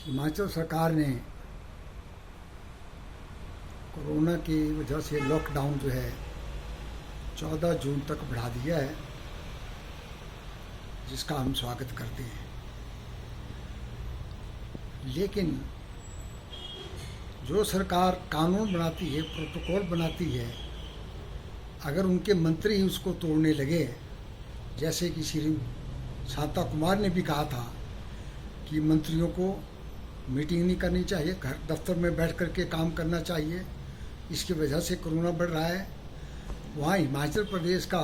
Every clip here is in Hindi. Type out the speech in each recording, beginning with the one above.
हिमाचल सरकार ने कोरोना की वजह से लॉकडाउन जो है 14 जून तक बढ़ा दिया है, जिसका हम स्वागत करते हैं। लेकिन जो सरकार कानून बनाती है, प्रोटोकॉल बनाती है, अगर उनके मंत्री उसको तोड़ने लगे, जैसे कि श्री शांता कुमार ने भी कहा था कि मंत्रियों को मीटिंग नहीं करनी चाहिए, घर दफ्तर में बैठ कर के काम करना चाहिए, इसकी वजह से कोरोना बढ़ रहा है। वहाँ हिमाचल प्रदेश का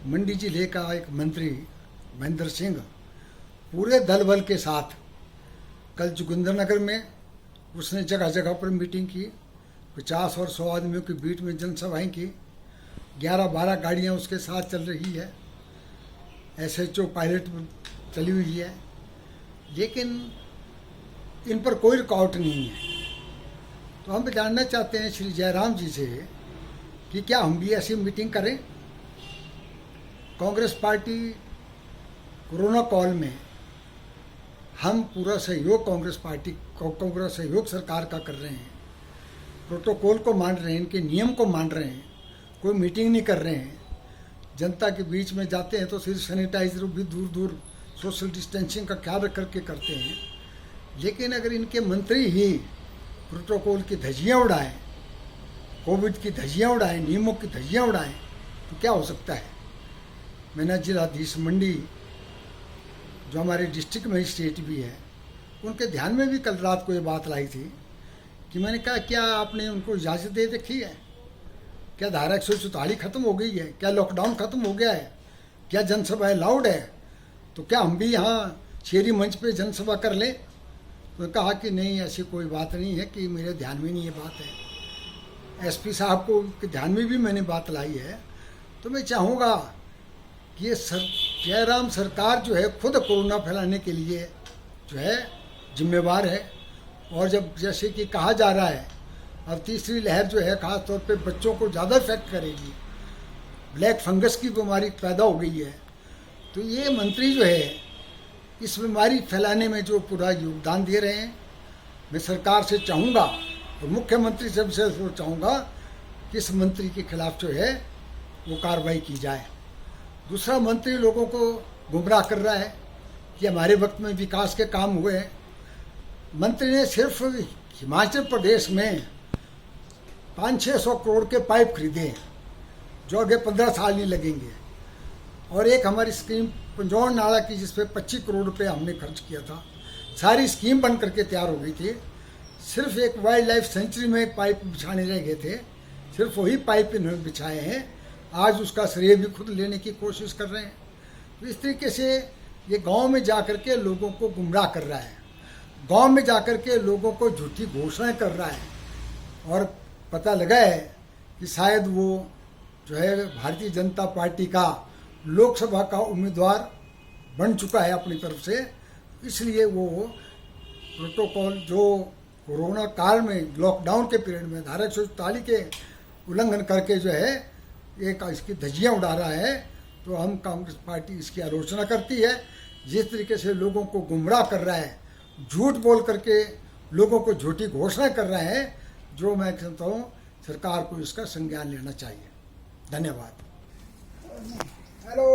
मंडी जिले का एक मंत्री महेंद्र सिंह पूरे दल बल के साथ कल जोगिंद्रनगर में उसने जगह जगह पर मीटिंग की, 50 और 100 आदमियों के बीच में जनसभाएं की, 11-12 गाड़ियाँ उसके साथ चल रही है, SHO पायलट चली हुई है, लेकिन इन पर कोई रुकावट नहीं है। तो हम जानना चाहते हैं श्री जयराम जी से कि क्या हम भी ऐसी मीटिंग करें। कांग्रेस पार्टी कोरोना कॉल में हम पूरा सहयोग कांग्रेस सहयोग सरकार का कर रहे हैं, प्रोटोकॉल को मान रहे हैं, इनके नियम को मान रहे हैं, कोई मीटिंग नहीं कर रहे हैं। जनता के बीच में जाते हैं तो सिर्फ सैनिटाइजर भी दूर दूर सोशल डिस्टेंसिंग का ख्याल रख करके करते हैं। लेकिन अगर इनके मंत्री ही प्रोटोकॉल की धज्जियाँ उड़ाएं, कोविड की धज्जियाँ उड़ाएं, नियमों की धज्जियाँ उड़ाएं, तो क्या हो सकता है। मैंने जिलाधीश मंडी जो हमारे डिस्ट्रिक्ट मजिस्ट्रेट भी है, उनके ध्यान में भी कल रात को ये बात लाई थी कि मैंने कहा क्या आपने उनको इजाज़त दे रखी है, क्या धारा 144 खत्म हो गई है, क्या लॉकडाउन खत्म हो गया है, क्या जनसभाएं लाउड है, तो क्या हम भी यहाँ शेरी मंच पे जनसभा कर लें। तो कहा कि नहीं, ऐसी कोई बात नहीं है, कि मेरे ध्यान में नहीं ये बात है। SP साहब को के ध्यान में भी मैंने बात लाई है। तो मैं चाहूँगा कि ये जयराम सरकार जो है खुद कोरोना फैलाने के लिए जो है जिम्मेवार है। और जब जैसे कि कहा जा रहा है अब तीसरी लहर जो है ख़ास तौर पे बच्चों को ज़्यादा इफेक्ट करेगी, ब्लैक फंगस की बीमारी पैदा हो गई है, तो ये मंत्री जो है इस बीमारी फैलाने में जो पूरा योगदान दे रहे हैं, मैं सरकार से चाहूँगा और मुख्यमंत्री से चाहूँगा कि इस मंत्री के खिलाफ जो है वो कार्रवाई की जाए। दूसरा, मंत्री लोगों को गुमराह कर रहा है कि हमारे वक्त में विकास के काम हुए हैं। मंत्री ने सिर्फ हिमाचल प्रदेश में 500-600 करोड़ के पाइप खरीदे हैं, जो आगे 15 साल नहीं लगेंगे। और एक हमारी स्कीम पंजौर नाला की, जिस पे 25 करोड़ रुपए हमने खर्च किया था, सारी स्कीम बन करके तैयार हो गई थी। सिर्फ एक वाइल्ड लाइफ सेंचुरी में पाइप बिछाने रह गए थे, सिर्फ वही पाइप इन्होंने बिछाए हैं। आज उसका श्रेय भी खुद लेने की कोशिश कर रहे हैं। तो इस तरीके से ये गांव में जा कर के लोगों को गुमराह कर रहा है, गांव में जा कर के लोगों को झूठी घोषणाएं कर रहा है। और पता लगा है कि शायद वो जो है भारतीय जनता पार्टी का लोकसभा का उम्मीदवार बन चुका है अपनी तरफ से। इसलिए वो प्रोटोकॉल जो कोरोना काल में लॉकडाउन के पीरियड में धारा 144 के उल्लंघन करके जो है एक इसकी धज्जियाँ उड़ा रहा है। तो हम कांग्रेस पार्टी इसकी आलोचना करती है। जिस तरीके से लोगों को गुमराह कर रहा है, झूठ बोल करके लोगों को झूठी घोषणाएं कर रहा है, जो मैं कहता हूँ सरकार को इसका संज्ञान लेना चाहिए। धन्यवाद। हेलो।